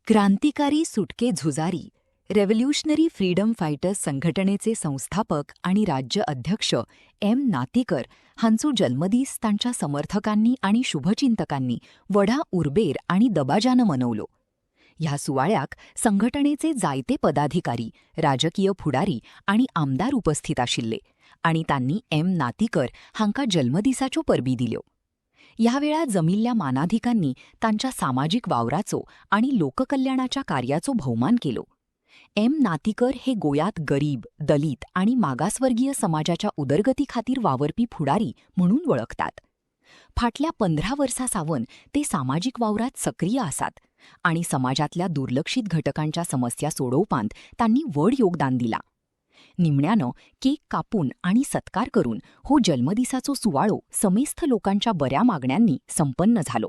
क्रांतिकारी सुटके झुजारी रेव्होल्युशनरी फ्रीडम फायटर्स संघटनेचे संस्थापक आणि राज्य अध्यक्ष एम नातीकर हांचो जन्मदीस तांच्या समर्थकांनी आणि शुभचिंतकांनी व्हडा उर्बेर आणि दबाजान मनवलो. ह्या सुवाळ्याक संघटनेचे जायते पदाधिकारी, राजकीय फुडारी आणि आमदार उपस्थित आशिल्ले आणि तांनी एम नातीकर हांका जन्मदिसाच्यो परबी दिल्यो. ह्या वेळा जमिल्ल्या मानाधिकांनी तांच्या सामाजिक वावराचो आणि लोककल्याणाच्या कार्याचो भोवमान केलो. एम नातीकर हे गोयात गरीब, दलित आणि मागासवर्गीय समाजाच्या उदरगती खातीर वावरपी फुडारी म्हणून वळखतात. फाटल्या 15 वर्सां सावन ते सामाजिक वावरात सक्रिय आसात आणि समाजातल्या दुर्लक्षित घटकांच्या समस्या सोडवपांत तांनी व्हड योगदान दिलां. निमण्यानं केक कापून आणि सत्कार करून हो जन्मदिसाचो सुवाळो समेस्त लोकांच्या बऱ्या मागण्यांनी संपन्न झालो.